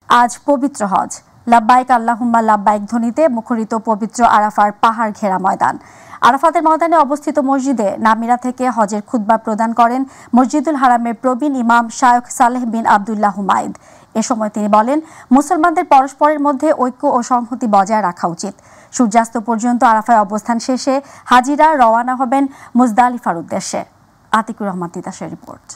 আজ পবিত্র হজ। লাব্বাইক আল্লাহুম্মা লাব্বাইক ধ্বনিতে মুখরিত পবিত্র আরাফার পাহাড় ঘেরা ময়দান। আরাফাতের ময়দানে অবস্থিত মসজিদে নামিরা থেকে হজের খুতবা প্রদান করেন মসজিদুল হারামের প্রবীণ ইমাম শায়খ সালেহ বিন আব্দুল্লাহ হুমায়দ। এ সময় তিনি বলেন, মুসলমানদের পরস্পরের মধ্যে ঐক্য ও সংহতি বজায় রাখা উচিত। সূর্যাস্ত পর্যন্ত আরাফায় অবস্থান শেষে হাজিরা রওয়ানা হবেন মুজদালিফার উদ্দেশ্যে। আতিকুর রহমান তিতাসের রিপোর্ট।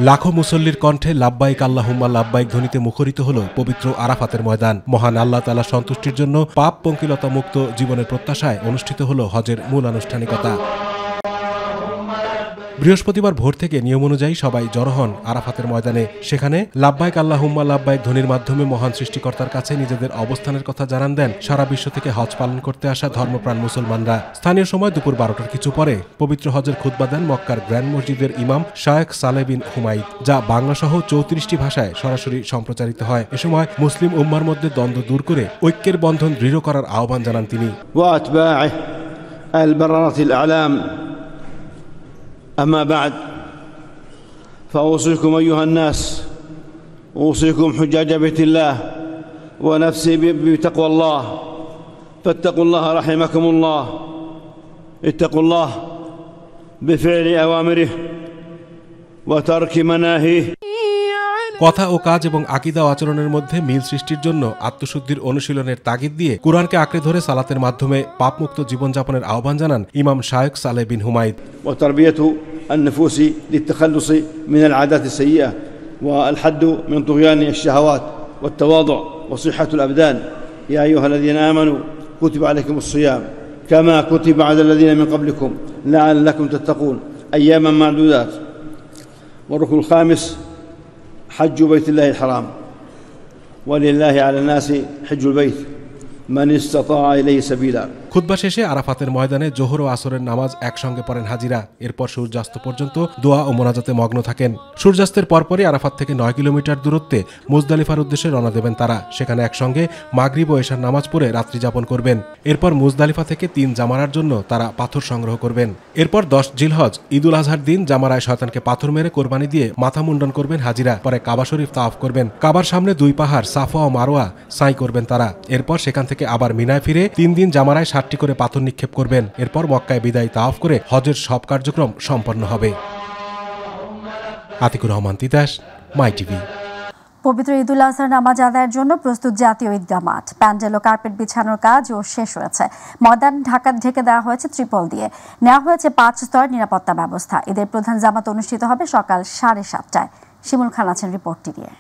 লাখো মুসল্লির কণ্ঠে লাব্বাইক আল্লাহুম্মা লাব্বাইক ধ্বনিতে মুখরিত হল পবিত্র আরাফাতের ময়দান। মহান আল্লাহ তাআলার সন্তুষ্টির জন্য পাপ পঙ্কিলতা মুক্ত জীবনের প্রত্যাশায় অনুষ্ঠিত হল হজের মূল আনুষ্ঠানিকতা। বৃহস্পতিবার ভোর থেকে নিয়ম অনুযায়ী সবাই জড়ো হন আরাফাতের ময়দানে। সেখানে লাব্বাইক আল্লাহুম্মা লাব্বাইক ধ্বনির মাধ্যমে মহান সৃষ্টিকর্তার কাছে নিজেদের অবস্থানের কথা জানান দেন সারা বিশ্ব থেকে হজ পালন করতে আসা ধর্মপ্রাণ মুসলমানরা। স্থানীয় সময় দুপুর 12টার কিছু পরে পবিত্র হজের খুতবা দেন মক্কার গ্র্যান্ড মসজিদের ইমাম শায়খ সালেহ বিন হুমায়দ, যা বাংলা সহ 34টি ভাষায় সরাসরি সম্প্রচারিত হয়। এ সময় মুসলিম উম্মার মধ্যে দ্বন্দ্ব দূর করে ঐক্যের বন্ধন দৃঢ় করার আহ্বান জানান তিনি। أما بعد فأوصيكم أيها الناس، أوصيكم حجاج بيت الله ونفسي بتقوى الله، فاتقوا الله رحمكم الله، اتقوا الله بفعل أوامره وترك مناهيه। কথা ও কাজ এবং আকীদা ও আচরণের মধ্যে মিল সৃষ্টির জন্য আত্মশুদ্ধির অনুশীলনের তাগিদ দিয়ে কুরআনকে আঁকড়ে ধরে সালাতের মাধ্যমে পাপমুক্ত জীবনযাপনের আহ্বান জানান ইমাম শায়খ সালেহ বিন হুমায়দ। وتربية النفوس للتخلص من العادات السيئة والحد من طغيان الشهوات والتواضع وصحة الأبدان. يا أيها الذين آمنوا كتب عليكم الصيام كما كتب على الذين من قبلكم لعلكم تتقون أياما معدودات. والركن الخامس حج بيت الله الحرام، ولله على الناس حج البيت من استطاع إليه سبيلا। খুতবা শেষে আরাফাতের ময়দানে জোহর ও আসরের নামাজ একসঙ্গে পড়েন হাজিরা। এরপর সূর্যাস্ত পর্যন্ত দোয়া ও মোনাজাতে মগ্ন থাকেন। সূর্যাস্তের পরপরই আরাফাত থেকে 9 কিলোমিটার দূরত্বে মুজদালিফার উদ্দেশ্যে রওনা দেবেন তারা। সেখানে একসঙ্গে মাগরিব ও এশার নামাজ পড়ে রাত্রি যাপন করবেন। এরপর মুজদালিফা থেকে 3 জামারার জন্য তারা পাথর সংগ্রহ করবেন। এরপর 10 জিলহজ ঈদুল আজহার দিন জামারায় শয়তানকে পাথর মেরে কোরবানি দিয়ে মাথা মুন্ডন করবেন হাজিরা। পরে কাবা শরীফ তাওয়াফ করবেন। কাবার সামনে 2 পাহাড় সাফা ও মারওয়া সাই করবেন তারা। এরপর সেখান থেকে আবার মিনায় ফিরে 3 দিন জামারায় 60টি করে পাথর নিক্ষেপ করবেন। এরপর মক্কায় বিদায় তাওয়াফ করে হজের সব কার্যক্রম সম্পন্ন হবে। আতিকুর রহমান তিতাস, মাই টিভি। পবিত্র ঈদুল আজহার নামাজ আদায়ের জন্য প্রস্তুত জাতীয় ঈদগাহ মাঠ। প্যান্ডেল ও কার্পেট বিছানোর কাজও শেষ হয়েছে। ময়দান ঢেকে দেওয়া হয়েছে ত্রিপল দিয়ে। নেওয়া হয়েছে 5 স্তর নিরাপত্তা ব্যবস্থা। ঈদের প্রধান জামাত অনুষ্ঠিত হবে সকাল 7:30টায়। শিমুল খান আছেন রিপোর্টটি নিয়ে।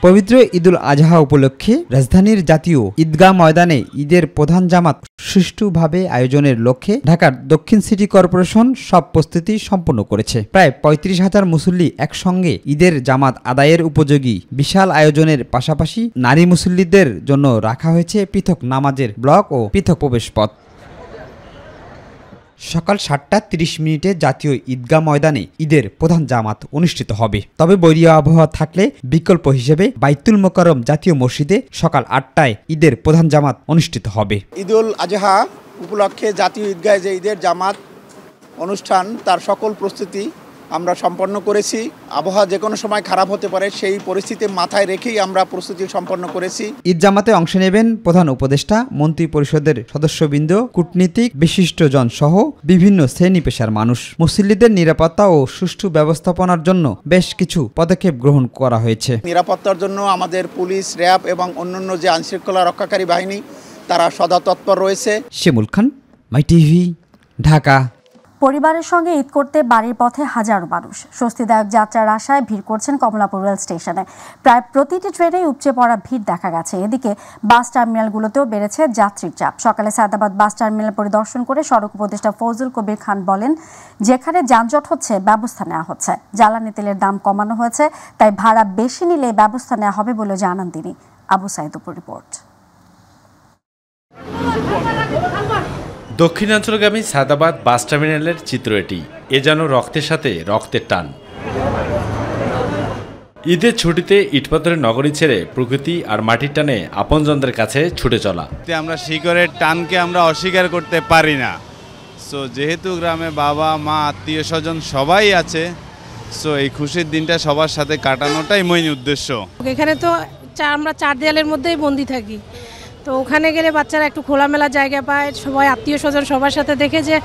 পবিত্র ঈদুল আজহা উপলক্ষে রাজধানীর জাতীয় ঈদগাহ ময়দানে ঈদের প্রধান জামাত সুষ্ঠুভাবে আয়োজনের লক্ষ্যে ঢাকার দক্ষিণ সিটি কর্পোরেশন সব প্রস্তুতি সম্পন্ন করেছে। প্রায় 35,000 মুসল্লি একসঙ্গে ঈদের জামাত আদায়ের উপযোগী বিশাল আয়োজনের পাশাপাশি নারী মুসল্লিদের জন্য রাখা হয়েছে পৃথক নামাজের ব্লক ও পৃথক প্রবেশপথ। সকাল 7:30 জাতীয় ঈদগাহ ময়দানে ঈদের প্রধান জামাত অনুষ্ঠিত হবে। তবে বৈরী আবহাওয়া থাকলে বিকল্প হিসেবে বাইতুল মোকাররম জাতীয় মসজিদে সকাল 8টায় ঈদের প্রধান জামাত অনুষ্ঠিত হবে। ঈদুল আজহা উপলক্ষে জাতীয় ঈদগাহে যে ঈদের জামাত অনুষ্ঠান তার সকল প্রস্তুতি আমরা সম্পন্ন করেছি। আবহাওয়া যে কোনো সময় খারাপ হতে পারে, সেই পরিস্থিতি মাথায় রেখেই আমরা প্রস্তুতি সম্পন্ন করেছি। ঈদ জামাতে অংশ নেবেন প্রধান উপদেষ্টা, মন্ত্রী পরিষদের সদস্যবৃন্দ, কূটনীতিক, বিশিষ্টজন সহ বিভিন্ন শ্রেণী পেশার মানুষ। মুসল্লিদের নিরাপত্তা ও সুষ্ঠু ব্যবস্থাপনার জন্য বেশ কিছু পদক্ষেপ গ্রহণ করা হয়েছে। নিরাপত্তার জন্য আমাদের পুলিশ, র্যাব এবং অন্যান্য যে আইনশৃঙ্খলা রক্ষাকারী বাহিনী তারা সদা তৎপর রয়েছে। শিমুল খান, মাই টিভি, ঢাকা। পরিবারের সঙ্গে ঈদ করতে বাড়ির পথে হাজারো মানুষ। স্বস্তিদায়ক যাত্রার আশায় ভিড় করছেন কমলাপুর রেল স্টেশনে। প্রায় প্রতিটি ট্রেনেই উপচে পড়া ভিড় দেখা গেছে। এদিকে বাস টার্মিনালগুলোতেও বেড়েছে যাত্রীর চাপ। সকালে সায়দাবাদ বাস টার্মিনাল পরিদর্শন করে সড়ক উপদেষ্টা ফজলুল কবির খান বলেন, যেখানে যানজট হচ্ছে ব্যবস্থা নেওয়া হচ্ছে। জ্বালানি তেলের দাম কমানো হয়েছে, তাই ভাড়া বেশি নিলে ব্যবস্থা নেওয়া হবে বলে জানান তিনি। আবু সাইদ রিপোর্ট। দক্ষিণাঞ্চলগামী সায়দাবাদ বাস টার্মিনালের চিত্র এটি। এ যেন রক্তের সাথে রক্তের টান। ঈদের ছুটিতে ইটপাথরের নগরী ছেড়ে প্রকৃতি আর মাটির টানে আপনজনদের কাছে ছুটে চলা। আমরা শিকড়ের টানকে আমরা অস্বীকার করতে পারি না। সো যেহেতু গ্রামে বাবা মা আত্মীয় স্বজন সবাই আছে, সো এই খুশির দিনটা সবার সাথে কাটানোটাই মেইন উদ্দেশ্য। এখানে তো আমরা 4 দেয়ালের মধ্যেই বন্দি থাকি, তো ওখানে গেলে বাচ্চারা একটু খোলামেলা জায়গা পায়, সবাই আত্মীয় স্বজন সবার সাথে দেখে যে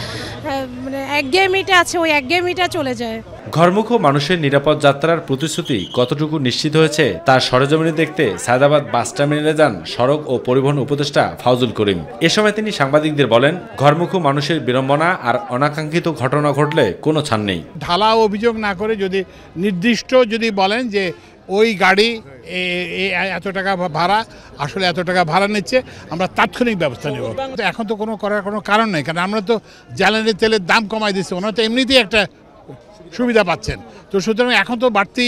মানে একঘেয়েমিটা আছে, ওই একঘেয়েমিটা চলে যায়। ঘরমুখ মানুষের নিরাপদ যাত্রার প্রতিশ্রুতি কতটুকু নিশ্চিত হয়েছে তার সরেজমিনে দেখতে সায়দাবাদ বাস টার্মিনালে যান সড়ক ও পরিবহন উপদেষ্টা ফাউজুল করিম। এ সময় তিনি সাংবাদিকদের বলেন, ঘরমুখ মানুষের বিড়ম্বনা আর অনাকাঙ্ক্ষিত ঘটনা ঘটলে কোনো ছাড় নেই। ঢালাও অভিযোগ না করে যদি নির্দিষ্ট যদি বলেন যে ওই গাড়ি এত টাকা ভাড়া, আসলে এত টাকা ভাড়া নিচ্ছে, আমরা তাৎক্ষণিক ব্যবস্থা নেব। এখন তো করার কোনো কারণ নেই, কারণ আমরা তো জ্বালানি তেলের দাম কমাই দিচ্ছি, ওনারা তো এমনিতেই একটা সুবিধা পাচ্ছেন, তো সুতরাং এখন তো বাড়তি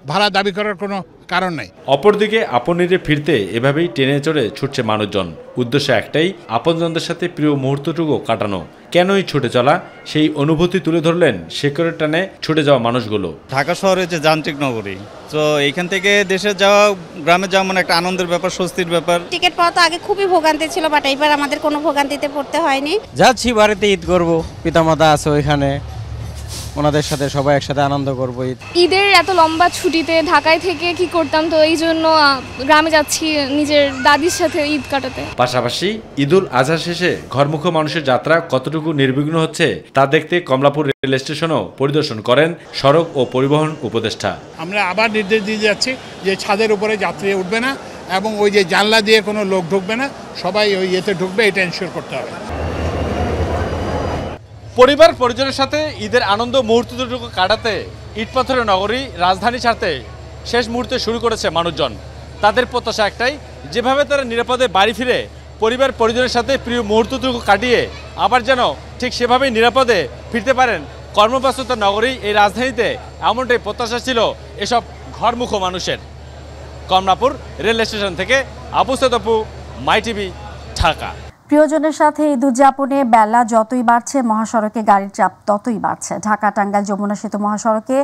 ভাড়া দাবি করার কোনো কারণ নাই। অপরদিকে আপনিরে ফিরতে এভাবেই ট্রেনে চড়ে ছুটছে মানুষজন। উদ্দেশ্য একটাই, আপনজনদের সাথে প্রিয় মুহূর্তটুকু কাটানো। কেনই ছুটে চলা সেই অনুভূতি তুলে ধরলেন শেকরের টানে ছুটে যাওয়া মানুষগুলো। ঢাকা শহরে যে যান্ত্রিক নগরী, তো এইখান থেকে দেশে যাওয়া, গ্রামে যাওয়া মানে একটা আনন্দের ব্যাপার, স্বস্তির ব্যাপার। টিকিট পাওয়া তো আগে খুবই ভোগান্তি ছিল, বাট এইবার আমাদের কোনো ভোগান্তিতে পড়তে হয়নি। যাচ্ছি বাড়িতে ঈদ করব, পিতামাতা আছে ওইখানে, ওনাদের সাথে সবাই একসাথে আনন্দ করবো। ঈদের এত লম্বা ছুটিতে ঢাকায় থেকে কি করতাম, তো এই জন্য গ্রামে যাচ্ছি নিজের দাদির সাথে ঈদ কাটাতে। পাশাপাশি ঈদুল আজহা শেষে ঘরমুখ মানুষের যাত্রা কতটুকু নির্বিঘ্ন হচ্ছে তা দেখতে কমলাপুর রেল স্টেশনও পরিদর্শন করেন সড়ক ও পরিবহন উপদেষ্টা। আমরা আবার নির্দেশ দিয়ে যাচ্ছি যে ছাদের উপরে যাত্রী উঠবে না এবং ওই যে জানলা দিয়ে কোনো লোক ঢুকবে না, সবাই ওই ইয়েতে ঢুকবে, এটা এনশিওর করতে হবে। পরিবার পরিজনের সাথে ঈদের আনন্দ মুহূর্তটুকু কাটাতে ইটপাথরের নগরী রাজধানী ছাড়তে শেষ মুহূর্তে শুরু করেছে মানুষজন। তাদের প্রত্যাশা একটাই, যেভাবে তারা নিরাপদে বাড়ি ফিরে পরিবার পরিজনের সাথে প্রিয় মুহূর্তটুকু কাটিয়ে আবার যেন ঠিক সেভাবেই নিরাপদে ফিরতে পারেন কর্মব্যস্ততার নগরী এই রাজধানীতে, এমনটাই প্রত্যাশা ছিল এসব ঘরমুখ মানুষের। কমলাপুর রেল স্টেশন থেকে আবু সৈয়দ আপু, মাই টিভি, ঢাকা। প্রিয়জনের সাথে ঈদ উদযাপনে বেলা যতই বাড়ছে, মহাসড়কে গাড়ির চাপ ততই বাড়ছে। ঢাকা টাঙ্গাইল যমুনা সেতু মহাসড়কে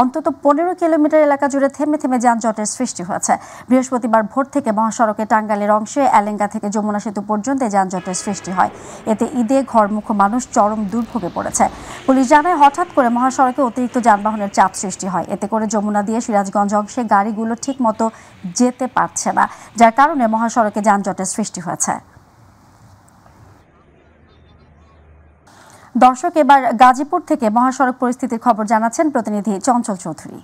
অন্তত 15 কিলোমিটার এলাকা জুড়ে থেমে থেমে যানজটের সৃষ্টি হয়েছে। বৃহস্পতিবার ভোর থেকে মহাসড়কে টাঙ্গাইলের অংশে এলেঙ্গা থেকে যমুনা সেতু পর্যন্ত যানজটের সৃষ্টি হয়। এতে ঈদে ঘরমুখ মানুষ চরম দুর্ভোগে পড়েছে। পুলিশ জানায়, হঠাৎ করে মহাসড়কে অতিরিক্ত যানবাহনের চাপ সৃষ্টি হয়। এতে করে যমুনা দিয়ে সিরাজগঞ্জ অংশে গাড়িগুলো ঠিকমতো যেতে পারছে না, যার কারণে মহাসড়কে যানজটের সৃষ্টি হয়েছে। দর্শক, এবার গাজীপুর থেকে মহাসড়ক পরিস্থিতির খবর জানাচ্ছেন প্রতিনিধি চঞ্চল চৌধুরী।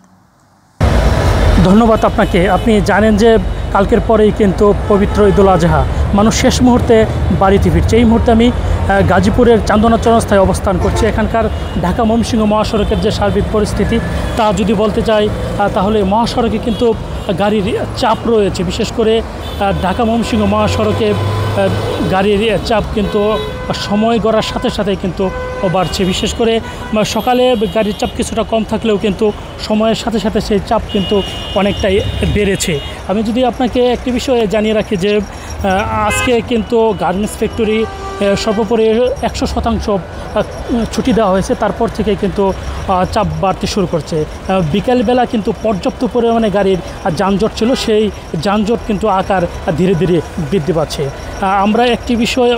ধন্যবাদ আপনাকে। আপনি জানেন যে কালকের পরেই কিন্তু পবিত্র ঈদুল আজহা, মানুষ শেষ মুহূর্তে বাড়িতে ফিরছে। এই মুহূর্তে আমি গাজীপুরের চান্দনা চৌরাস্তায় অবস্থান করছি। এখানকার ঢাকা ময়মনসিংহ মহাসড়কের যে সার্বিক পরিস্থিতি তা যদি বলতে চাই তাহলে মহাসড়কে কিন্তু গাড়ির চাপ রয়েছে। বিশেষ করে ঢাকা ময়মনসিংহ মহাসড়কে গাড়ির চাপ কিন্তু সময় গড়ার সাথে সাথে কিন্তু বাড়ছে। বিশেষ করে সকালে গাড়ির চাপ কিছুটা কম থাকলেও কিন্তু সময়ের সাথে সাথে সেই চাপ কিন্তু অনেকটাই বেড়েছে। আমি যদি আপনাকে একটি বিষয়ে জানিয়ে রাখি যে আজকে কিন্তু গার্মেন্টস ফ্যাক্টরি সর্বোপরি 100% ছুটি দেওয়া হয়েছে। তারপর থেকে কিন্তু চাপ বাড়তে শুরু করছে। বিকেলবেলা কিন্তু পর্যাপ্ত পরিমাণে গাড়ির যানজট ছিল, সেই যানজট কিন্তু আকার ধীরে ধীরে বৃদ্ধি পাচ্ছে। আমরা একটি বিষয়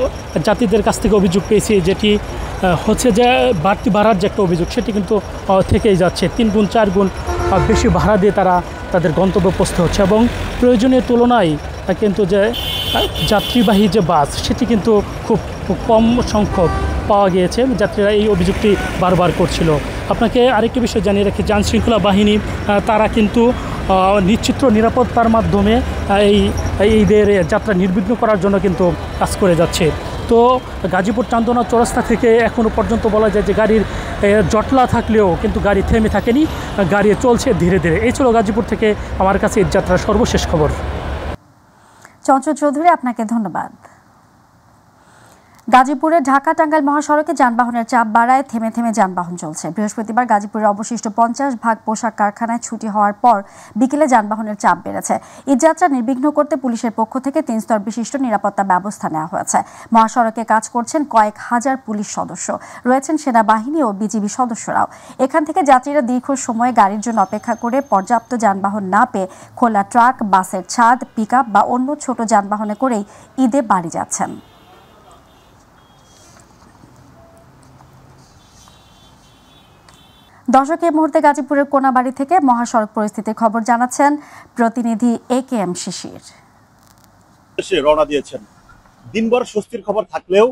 যাত্রীদের কাছ থেকে অভিযোগ পেয়েছি, যেটি হচ্ছে যে বাড়তি ভাড়ার যে একটা অভিযোগ, সেটি কিন্তু থেকেই যাচ্ছে। 3 গুণ 4 গুণ বেশি ভাড়া দিয়ে তারা তাদের গন্তব্যে পৌঁছতে হচ্ছে এবং প্রয়োজনীয় তুলনায় কিন্তু যে যাত্রীবাহী যে বাস, সেটি কিন্তু খুব কম সংখ্যক পাওয়া গিয়েছে। যাত্রীরা এই অভিযোগটি বারবার করছিল। আপনাকে আরেকটি বিষয় জানিয়ে রাখি, আইনশৃঙ্খলা বাহিনী তারা কিন্তু নিশ্চিত নিরাপত্তার মাধ্যমে এই ঈদের যাত্রা নির্বিঘ্ন করার জন্য কিন্তু কাজ করে যাচ্ছে। তো গাজীপুর চান্দনা চৌরাস্তা থেকে এখনও পর্যন্ত বলা যায় যে গাড়ির জটলা থাকলেও কিন্তু গাড়ি থেমে থাকেনি, গাড়ি চলছে ধীরে ধীরে। এই ছিল গাজীপুর থেকে আমার কাছে ঈদ যাত্রার সর্বশেষ খবর। চঞ্চল চৌধুরী, আপনাকে ধন্যবাদ। গাজীপুরে ঢাকা টাঙ্গাইল মহাসড়কে যানবাহনের চাপ বাড়ায় থেমে থেমে যানবাহন চলছে। বৃহস্পতিবার গাজীপুরের অবশিষ্ট 50 পোশাক কারখানায় ছুটি হওয়ার পর বিকেলে যানবাহনের চাপ বেড়েছে। ঈদযাত্রা নির্বিঘ্ন করতে পুলিশের পক্ষ থেকে 3 স্তর বিশিষ্ট নিরাপত্তা ব্যবস্থা নেওয়া হয়েছে। মহাসড়কে কাজ করছেন কয়েক হাজার পুলিশ সদস্য, রয়েছেন সেনাবাহিনী ও বিজিবি সদস্যরাও। এখান থেকে যাত্রীরা দীর্ঘ সময় গাড়ির জন্য অপেক্ষা করে পর্যাপ্ত যানবাহন না পেয়ে খোলা ট্রাক, বাসের ছাদ, পিকআপ বা অন্য ছোট যানবাহনে করেই ঈদে বাড়ি যাচ্ছেন। দর্শক, এই মুহূর্তে গাজীপুরের কোনাবাড়ি থেকে মহাসড়ক পরিস্থিতির খবর জানাচ্ছেন প্রতিনিধি AKM শিশির। রওনা দিয়েছেন। দিনভর স্বস্তির খবর থাকলেও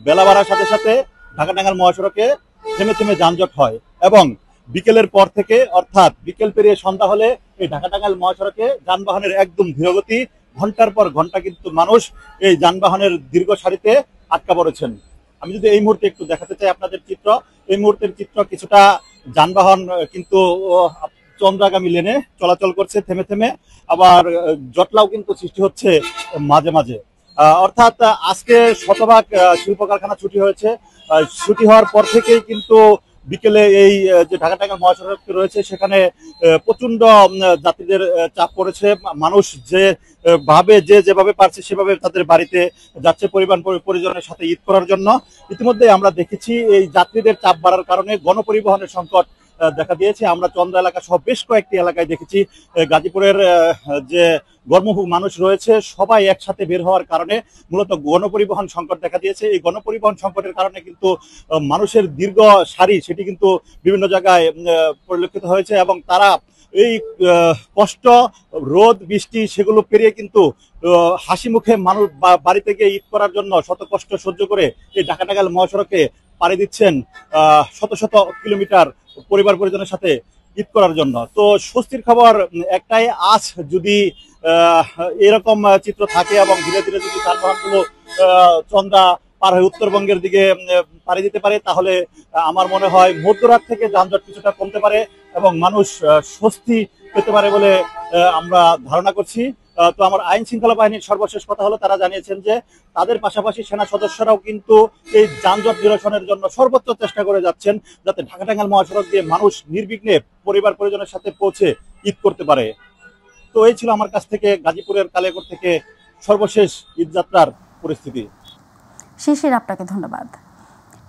বেলা বাড়ার সাথে সাথে ঢাকা-টাঙ্গাইল মহাসড়কে থেমে থেমে যানজট হয় এবং বিকেলের পর থেকে অর্থাৎ বিকেল পেরিয়ে সন্ধ্যা হলে এই ঢাকা-টাঙ্গাইল মহাসড়কে যানবাহনের একদম ধীরগতি, ঘন্টার পর ঘন্টা কিন্তু মানুষ এই যানবাহনের দীর্ঘ সারিতে আটকা পড়েছেন। আমি যদি এই মুহূর্তে একটু দেখাতে চাই আপনাদের চিত্র, এই মুহূর্তের চিত্র কিছুটা যানবাহন কিন্তু চন্দ্রাগামী লেনে চলাচল করছে থেমে থেমে, আবার জটলাও কিন্তু সৃষ্টি হচ্ছে মাঝে মাঝে। অর্থাৎ আজকে শতভাগ শিল্প কারখানা ছুটি হয়েছে। ছুটি হওয়ার পর থেকেই কিন্তু বিকেলে এই যে ঢাকা-টাঙ্গাইল মহাসড়ক রয়েছে সেখানে প্রচন্ড যাত্রীদের চাপ পড়েছে। মানুষ যেভাবে পারছে সেভাবে তাদের বাড়িতে যাচ্ছে পরিজনের সাথে ঈদ করার জন্য। ইতিমধ্যে আমরা দেখেছি এই যাত্রীদের চাপ বাড়ার কারণে গণপরিবহনের সংকট দেখা দিয়েছে। আমরা চন্দ্রা এলাকা সহ বেশ কয়েকটি এলাকায় দেখেছি গাজীপুরের যে গণমুখ মানুষ রয়েছে সবাই একসাথে বের হওয়ার কারণে মূলত গণপরিবহন সংকট দেখা দিয়েছে। এই গণপরিবহন সংকটের কারণে কিন্তু মানুষের দীর্ঘ সারি সেটি কিন্তু বিভিন্ন জায়গায় পরিলক্ষিত হয়েছে এবং তারা এই কষ্ট, রোদ, বৃষ্টি সেগুলো পেরিয়ে কিন্তু হাসি মুখে মানুষ বাড়িতে গিয়ে ঈদ করার জন্য শত কষ্ট সহ্য করে এই ঢাকা-টাঙ্গাইল মহাসড়কে পাড়ি দিচ্ছেন শত শত কিলোমিটার পরিবার পরিজনের সাথে ঈদ করার জন্য। তো স্বস্তির খবর একটাই, আজ যদি এরকম চিত্র থাকে এবং ধীরে ধীরে যদি যানবাহনগুলো চন্দ্রা পার হয়ে উত্তরবঙ্গের দিকে পাড়ি দিতে পারে তাহলে আমার মনে হয় মধ্যরাত থেকে যানজট কিছুটা কমতে পারে এবং মানুষ স্বস্তি পেতে পারে বলে আমরা ধারণা করছি। তো আমার আইন শৃঙ্খলা বাহিনীর সর্বশেষ কথা হলো, তারা জানিয়েছেন যে তাদের পাশাপাশি সেনা সদস্যরাও কিন্তু এই যানজট নিরসনের জন্য সর্বোচ্চ চেষ্টা করে যাচ্ছেন যাতে ঢাকা-টাঙ্গাইল মহাসড়ক দিয়ে মানুষ নির্বিঘ্নে পরিবার পরিজনের সাথে পৌঁছে ঈদ করতে পারে। তো এই ছিল আমার কাছ থেকে গাজীপুরের কালিয়াকৈর থেকে সর্বশেষ ঈদযাত্রার পরিস্থিতি। শিশির, আপনাকে ধন্যবাদ।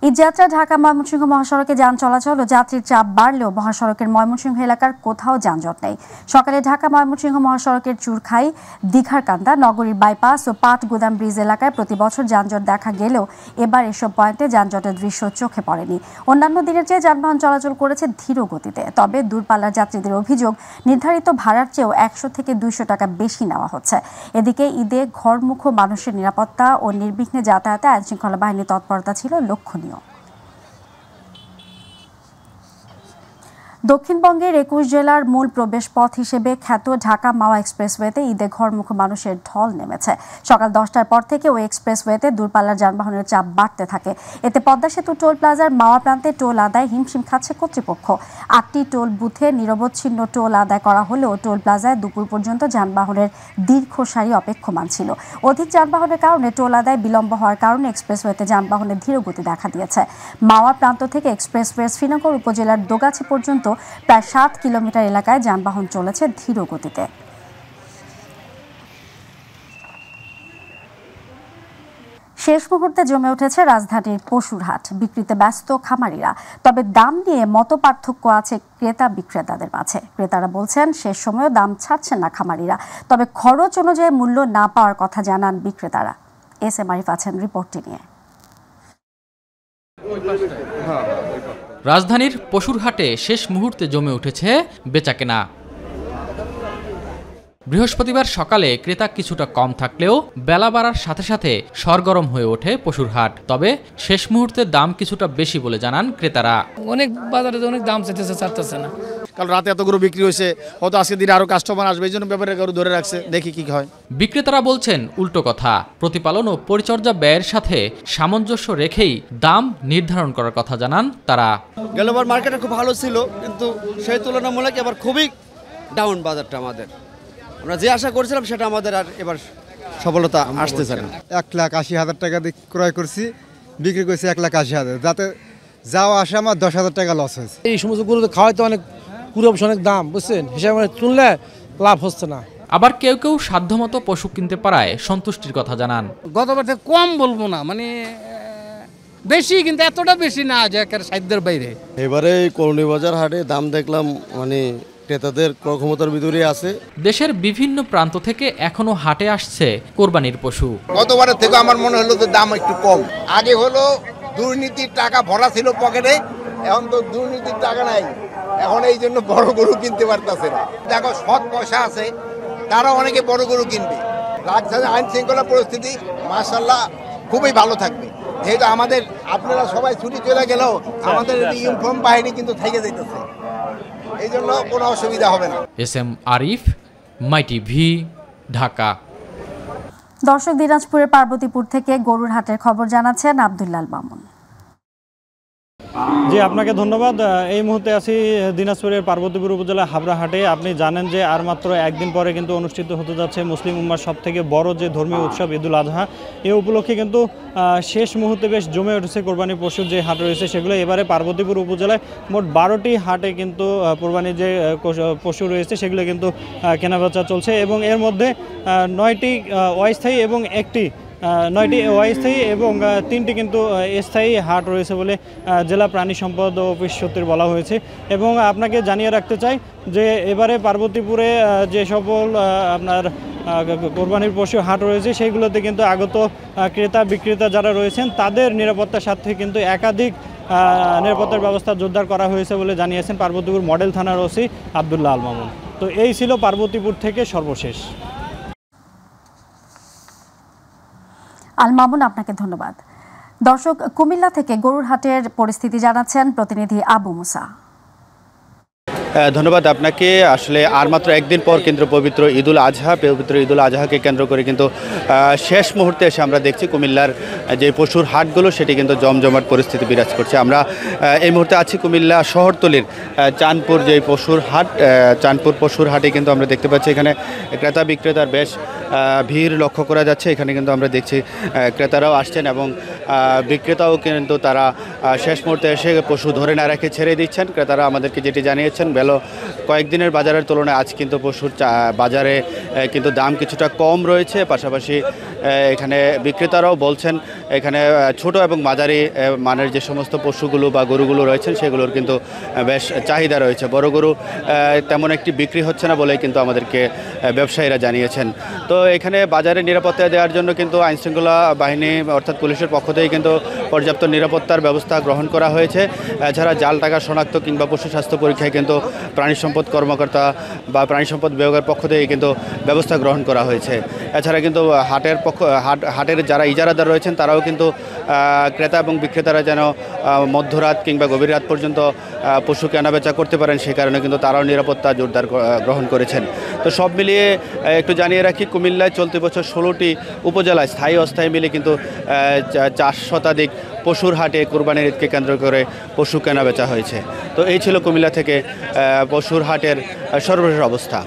ঈদযাত্রা ঢাকা ময়মনসিংহ মহাসড়কে যান চলাচল ও যাত্রীর চাপ বাড়লেও মহাসড়কের ময়মনসিংহ এলাকার কোথাও যানজট নেই। সকালে ঢাকা ময়মনসিংহ মহাসড়কের চুরখাই, দীঘারকান্দা, নগরীর বাইপাস ও পাট গুদাম ব্রিজ এলাকায় প্রতি বছর যানজট দেখা গেলেও এবার এসব পয়েন্টে যানজটের দৃশ্য চোখে পড়েনি। অন্যান্য দিনের চেয়ে যানবাহন চলাচল করেছে ধীর গতিতে। তবে দূরপাল্লার যাত্রীদের অভিযোগ, নির্ধারিত ভাড়ার চেয়েও 100 থেকে 200 টাকা বেশি নেওয়া হচ্ছে। এদিকে ঈদে ঘরমুখো মানুষের নিরাপত্তা ও নির্বিঘ্নে যাতায়াতে আইনশৃঙ্খলা বাহিনীর তৎপরতা ছিল লক্ষণীয়। দক্ষিণবঙ্গের 21 জেলার মূল প্রবেশ পথ হিসেবে খ্যাত ঢাকা মাওয়া এক্সপ্রেসওয়েতে ঈদে ঘরমুখো মানুষের ঢল নেমেছে। সকাল 10টার পর থেকে ওই এক্সপ্রেসওয়েতে দূরপাল্লার যানবাহনের চাপ বাড়তে থাকে। এতে পদ্মা সেতু টোল প্লাজার মাওয়া প্রান্তে টোল আদায় হিমশিম খাচ্ছে কর্তৃপক্ষ। 8টি টোল বুথে নিরবচ্ছিন্ন টোল আদায় করা হলেও টোল প্লাজায় দুপুর পর্যন্ত যানবাহনের দীর্ঘ সারি অপেক্ষমান ছিল। অধিক যানবাহনের কারণে টোল আদায় বিলম্ব হওয়ার কারণে এক্সপ্রেসওয়েতে যানবাহনের ধীরগতি দেখা দিয়েছে। মাওয়া প্রান্ত থেকে এক্সপ্রেসওয়ে শ্রীনগর উপজেলার দোগাছি পর্যন্ত প্রায় 7 কিলোমিটার এলাকায় যানবাহন চলেছে ধীর গতিতে। শেষ মুহূর্তে জমে উঠেছে রাজধানীর পশুর হাট। বিক্রিতে ব্যস্ত খামারিরা, তবে দাম নিয়ে মত পার্থক্য আছে ক্রেতা বিক্রেতাদের মাঝে। ক্রেতারা বলছেন শেষ সময়েও দাম ছাড়ছেন না খামারিরা, তবে খরচ অনুযায়ী মূল্য না পাওয়ার কথা জানান বিক্রেতারা। এস এম আরিফ আছেন রিপোর্টটি নিয়ে। রাজধানীর পশুর হাটে শেষ মুহূর্তে জমে উঠেছে বেচাকেনা। বৃহস্পতিবার সকালে ক্রেতা কিছুটা কম থাকলেও বেলা বাড়ার সাথে সাথে সরগরম হয়ে ওঠে পশুর হাট। তবে শেষ মুহূর্তে দাম কিছুটা বেশি বলে জানান ক্রেতারা। অনেক বাজারে অনেক দাম ছাড়তেছে না, কারণ রাতে এত গরু বিক্রি হয়েছে, হয়তো আজকে দিনে আরো কাস্টমার আসবে, এই জন্য ব্যাপারে গরু ধরে রাখছে, দেখি কি হয়। বিক্রেতারা বলছেন উল্টো কথা। প্রতিপালন ও পরিচর্যা ব্যয়ের সাথে সামঞ্জস্য রেখেই দাম নির্ধারণ করার কথা জানান তারা। গেলবার মার্কেটে খুব ভালো ছিল, কিন্তু সেই তুলনামূলক এবার খুবই ডাউন বাজারটা আমাদের। আমরা যে আশা করছিলাম সেটা আমাদের আর এবার সফলতা আসতেছে না। 1,80,000 টাকা দিয়ে ক্রয় করছি, বিক্রি করছি 1,80,000, যাতে যাওয়া আসে আমার 10,000 টাকা লস হয়েছে। এই সমস্ত গরু খাওয়াইতে অনেক অনেক দাম, বুঝছেন, হিসাবে তুললে লাভ হচ্ছে না। আবার কেউ কেউ সাধ্যমতো পশু কিনতে পারায় সন্তুষ্টির কথা জানান। গতবার থেকে কম বলবো না, মানে বেশি, কিন্তু এতটা বেশি না যে একের সাধ্যের বাইরে। এবারে কলোনি বাজার হাটে দাম দেখলাম মানে ক্রেতাদের ক্ষমতার ভিতরে আছে। দেশের বিভিন্ন প্রান্ত থেকে এখনো হাটে আসছে কোরবানির পশু। গতবারের থেকে আমার মনে হলো যে দাম একটু কম। আগে হলো দুর্নীতির টাকা ভরা ছিল পকেটে, এখন তো দুর্নীতির টাকা নাই, এখন এই জন্য বড় গরু কিনতে পারতেছে না। দেখো সৎ পয়সা আছে, তারা অনেকে বড় গরু কিনবে। রাজধানী আইন শৃঙ্খলা পরিস্থিতি মাশাআল্লাহ খুবই ভালো থাকবে, যেহেতু আমাদের আপনারা সবাই ছুটি চলে গেলেও আমাদের ইউনিফর্ম বাহিনী কিন্তু থেকে যেতেছে, এই জন্য কোনো অসুবিধা হবে না। SM আরিফ, মাই টিভি, ঢাকা। দর্শক, দিনাজপুরের পার্বতীপুর থেকে গরুর হাটের খবর জানাচ্ছেন আব্দুল্লাল মামুন। জি, আপনাকে ধন্যবাদ। এই মুহূর্তে আছি দিনাজপুরের পার্বতীপুর উপজেলা হাবড়া হাটে। আপনি জানেন যে আর মাত্র একদিন পরে কিন্তু অনুষ্ঠিত হতে যাচ্ছে মুসলিম উম্মার সব থেকে বড় যে ধর্মীয় উৎসব ঈদুল আজহা। এই উপলক্ষে কিন্তু শেষ মুহূর্তে বেশ জমে উঠেছে কোরবানি পশুর যে হাট রয়েছে সেগুলো। এবারে পার্বতীপুর উপজেলায় মোট 12টি হাটে কিন্তু কোরবানির যে পশু রয়েছে সেগুলো কিন্তু কেনাবেচা চলছে এবং এর মধ্যে 9টি অস্থায়ী এবং 9টি অস্থায়ী এবং 3টি কিন্তু স্থায়ী হাট রয়েছে বলে জেলা প্রাণী সম্পদ অফিস সূত্রে বলা হয়েছে। এবং আপনাকে জানিয়ে রাখতে চাই যে এবারে পার্বতীপুরে যে সকল আপনার কোরবানির পশু হাট রয়েছে সেইগুলোতে কিন্তু আগত ক্রেতা বিক্রেতা যারা রয়েছেন তাদের নিরাপত্তার সাথে কিন্তু একাধিক নিরাপত্তার ব্যবস্থা জোরদার করা হয়েছে বলে জানিয়েছেন পার্বতীপুর মডেল থানার ওসি আব্দুল্লাহ আল মামুন। তো এই ছিল পার্বতীপুর থেকে সর্বশেষ। আল মামুন, আপনাকে ধন্যবাদ। দর্শক, কুমিল্লা থেকে গরুর হাটের পরিস্থিতি জানাচ্ছেন প্রতিনিধি আবু মুসা। ধন্যবাদ আপনাকে। আসলে আর মাত্র একদিন পর কিন্তু পবিত্র ঈদুল আজহাকে কেন্দ্র করে কিন্তু শেষ মুহূর্তে এসে আমরা দেখছি কুমিল্লার যে পশুর হাটগুলো সেটি কিন্তু জমজমাট পরিস্থিতি বিরাজ করছে। আমরা এই মুহূর্তে আছি কুমিল্লা শহরতলির চাঁদপুর যে পশুর হাট, চাঁদপুর পশুর হাটে কিন্তু আমরা দেখতে পাচ্ছি এখানে ক্রেতা বিক্রেতার বেশ ভিড় লক্ষ্য করা যাচ্ছে। এখানে কিন্তু আমরা দেখছি ক্রেতারাও আসছেন এবং বিক্রেতাও কিন্তু তারা শেষ মুহূর্তে এসে পশু ধরে না রেখে ছেড়ে দিচ্ছেন। ক্রেতারা আমাদেরকে যেটি জানিয়েছেন, কয়েকদিনের বাজারের তুলনায় আজ কিন্তু পশুর বাজারে কিন্তু দাম কিছুটা কম রয়েছে। পাশাপাশি এখানে বিক্রেতারাও বলছেন এখানে ছোট এবং মাঝারি মানের যে সমস্ত পশুগুলো বা গরুগুলো রয়েছেন সেগুলোর কিন্তু বেশ চাহিদা রয়েছে। বড় গরু তেমন একটি বিক্রি হচ্ছে না বলেই কিন্তু আমাদেরকে ব্যবসায়ীরা জানিয়েছেন। তো এখানে বাজারে নিরাপত্তা দেওয়ার জন্য কিন্তু আইনশৃঙ্খলা বাহিনী অর্থাৎ পুলিশের পক্ষ থেকে কিন্তু পর্যাপ্ত নিরাপত্তার ব্যবস্থা গ্রহণ করা হয়েছে। এছাড়া জাল টাকা শনাক্ত কিংবা পশু স্বাস্থ্য পরীক্ষায় কিন্তু প্রাণী সম্পদ কর্মকর্তা বা প্রাণী সম্পদ বিভাগের পক্ষ থেকে কিন্তু ব্যবস্থা গ্রহণ করা হয়েছে। এছাড়া কিন্তু হাটের যারা ইজারাদার রয়েছেন তারাও কিন্তু ক্রেতা এবং বিক্রেতারা যেন মধ্যরাত কিংবা গভীর রাত পর্যন্ত পশু কেনাবেচা করতে পারেন সেই কারণে কিন্তু তারাও নিরাপত্তা জোরদার গ্রহণ করেছেন। তো সব মিলিয়ে একটু জানিয়ে রাখি, কুমিল্লায় চলতি বছর 16টি উপজেলায় স্থায়ী অস্থায়ী মিলে কিন্তু 4 শতাধিক পশুর হাটে কোরবানির ঈদকে কেন্দ্র করে পশু কেনাবেচা হয়েছে। তো এই ছিল কুমিল্লা থেকে পশুর হাটের সর্বশেষ অবস্থা।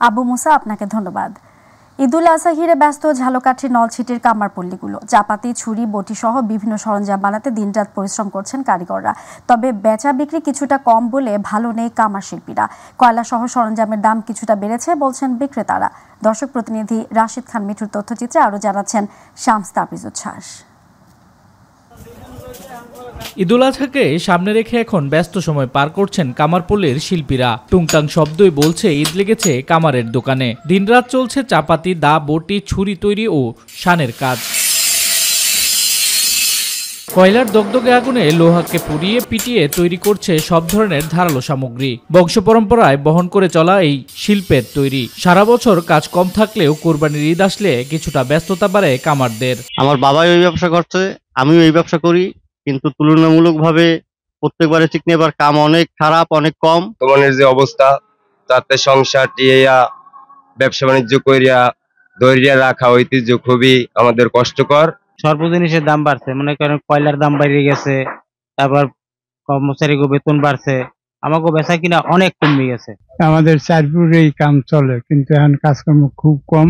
আবু মুসা, আপনাকে ধন্যবাদ। ঈদুল আজহা ঘিরে ব্যস্ত ঝালকাঠি নলছিটির কামারপল্লীগুলো। চাপাতি, ছুরি, বটি সহ বিভিন্ন সরঞ্জাম বানাতে দিনরাত পরিশ্রম করছেন কারিগররা। তবে বেচা বিক্রি কিছুটা কম বলে ভালো নেই কামার শিল্পীরা। কয়লা সহ সরঞ্জামের দাম কিছুটা বেড়েছে বলছেন বিক্রেতারা। দর্শক, প্রতিনিধি রাশিদ খান মিঠুর তথ্যচিত্রে আরও জানাচ্ছেন শামস তাবরিজ উচ্ছ্বাস। ঈদুল আজহাকে সামনে রেখে এখন ব্যস্ত সময় পার করছেন কামারপল্লীর শিল্পীরা। টুংটাং শব্দই বলছে ঈদ লেগেছে কামারের দোকানে। দিনরাত চলছে চাপাতি, দা, বটি, ছুরি তৈরি ও শানের কাজ। কয়লার দগদগে আগুনে লোহাকে পুড়িয়ে পিটিয়ে তৈরি করছে সব ধরনের ধারালো সামগ্রী। বংশ পরম্পরায় বহন করে চলা এই শিল্পের তৈরি। সারা বছর কাজ কম থাকলেও কোরবানির ঈদ আসলে কিছুটা ব্যস্ততা বাড়ে কামারদের। আমার বাবা ওই ব্যবসা করছে, আমিও এই ব্যবসা করি, কিন্তু তুলনামূলকভাবে প্রত্যেকবারে ঠিক নেই। এবার কাম অনেক খারাপ, অনেক কম। বর্তমানের যে অবস্থা তাতে সংসার টিয়া ব্যবসা বাণিজ্য করিয়া ধরিয়া রাখা ঐতিহ্য খুবই আমাদের কষ্টকর। সর্ব জিনিসের দাম বাড়ছে, মনে করেন কয়লার দাম বেড়ে গেছে, তারপর কর্মচারীকে বেতন বাড়ছে, আমাকে বেচা কিনা অনেক কমে গেছে। আমাদের চারপুরেই কাম চলে, কিন্তু এখন কাজকর্ম খুব কম,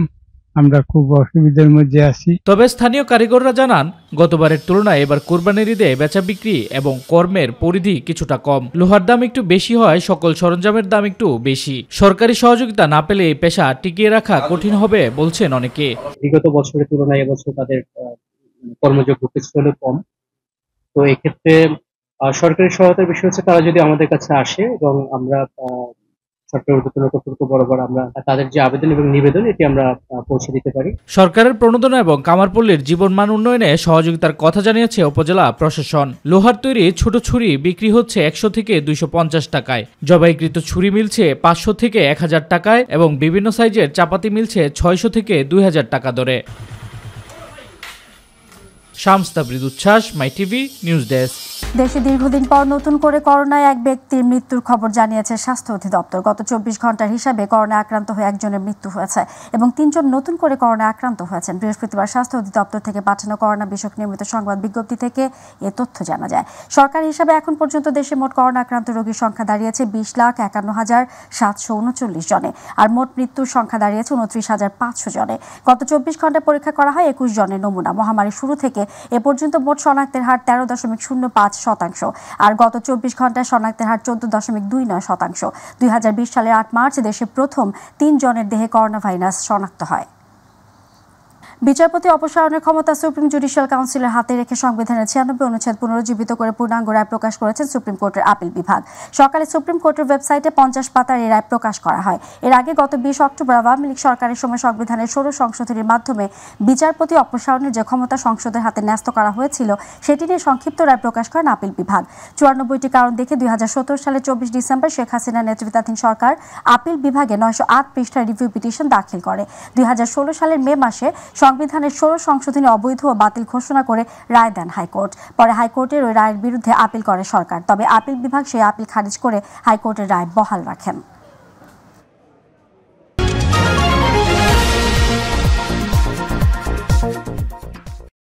আমরা খুব অসুবিধার মধ্যে আছি। তবে স্থানীয় কারিগররা জানান গতবারের তুলনায় এবার কোরবানির ঈদে বেচা বিক্রি এবং কর্মের পরিধি কিছুটা কম। লোহার দাম একটু বেশি হয়, সকল সরঞ্জামের দাম একটু বেশি। সরকারি সহযোগিতা না পেলে এই পেশা টিকিয়ে রাখা কঠিন হবে বলছেন অনেকে। বিগত বছরের তুলনায় এবছর তাদের কর্মযোগ্য কিছুটা কম। তো এক্ষেত্রে সরকারি সহায়তার বিষয় হচ্ছে তারা যদি আমাদের কাছে আসে এবং আমরা সরকারের ঊর্ধ্বতন কর্তৃপক্ষ বরাবর আমরা তাদের যে আবেদন এবং নিবেদন এটি আমরা পৌঁছে দিতে পারি। সরকারের প্রণোদনা এবং কামারপল্লীর জীবনমান উন্নয়নে সহযোগিতার কথা জানিয়েছে উপজেলা প্রশাসন। লোহার তৈরি ছোট ছুরি বিক্রি হচ্ছে 100 থেকে 250 টাকায়, জবাইকৃত ছুরি মিলছে 500 থেকে 1000 টাকায় এবং বিভিন্ন সাইজের চাপাতি মিলছে 600 থেকে 2000 টাকা দরে। শামস তাবরিদ উচ্ছ্বাস, মাই টিভি নিউজ ডেস্ক। দেশে দীর্ঘদিন পর নতুন করে করোনায় এক ব্যক্তির মৃত্যুর খবর জানিয়েছে স্বাস্থ্য অধিদপ্তর। গত 24 ঘন্টার হিসাবে করোনায় আক্রান্ত হয়ে একজনের মৃত্যু হয়েছে এবং 3 জন নতুন করে করোনায় আক্রান্ত হয়েছেন। বৃহস্পতিবার স্বাস্থ্য অধিদপ্তর থেকে পাঠানো করোনা বিষয়ক নিয়মিত সংবাদ বিজ্ঞপ্তি থেকে এ তথ্য জানা যায়। সরকারি হিসাবে এখন পর্যন্ত দেশে মোট করোনা আক্রান্ত রোগীর সংখ্যা দাঁড়িয়েছে 20,51,739 জনে, আর মোট মৃত্যুর সংখ্যা দাঁড়িয়েছে 29,500 জনে। গত 24 ঘন্টায় পরীক্ষা করা হয় 21 জনের নমুনা। মহামারীর শুরু থেকে এ পর্যন্ত মোট শনাক্তের হার 13.05%, আর গত 24 ঘন্টায় শনাক্তের হার 14.29%। 2020 সালের 8 মার্চ দেশে প্রথম 3 জনের দেহে করোনা ভাইরাস শনাক্ত হয়। বিচারপতি অপসারণের ক্ষমতা সুপ্রিম জুডিশিয়াল কাউন্সিলের হাতে রেখে সংবিধানের 96 অনুচ্ছেদ পুনরুজ্জীবিত করে পূর্ণাঙ্গ রায় প্রকাশ করেছেন সুপ্রিম কোর্টের আপিল বিভাগ। সকালে সুপ্রিম কোর্টের ওয়েবসাইটে 50 পাতার এই রায় প্রকাশ করা হয়। এর আগে গত 20 অক্টোবর আওয়ামী লীগ সরকারের সময় সংবিধানের 16 সংশোধনীর মাধ্যমে বিচারপতি অপসারণের যে ক্ষমতা সংসদের হাতে ন্যস্ত করা হয়েছিল সেটি নিয়ে সংক্ষিপ্ত রায় প্রকাশ করেন আপিল বিভাগ। 94টি কারণ দেখে 2017 সালে 24 ডিসেম্বর শেখ হাসিনার নেতৃত্বাধীন সরকার আপিল বিভাগে 908 পৃষ্ঠার রিভিউ পিটিশন দাখিল করে। 2016 সালের মে মাসে সংবিধানের 16 সংশোধনী অবৈধ ও বাতিল ঘোষণা করে রায় দেন হাইকোর্ট। পরে হাইকোর্টের ওই রায়ের বিরুদ্ধে আপিল করে সরকার, তবে আপিল বিভাগ সেই আপিল খারিজ করে হাইকোর্টের রায় বহাল রাখেন।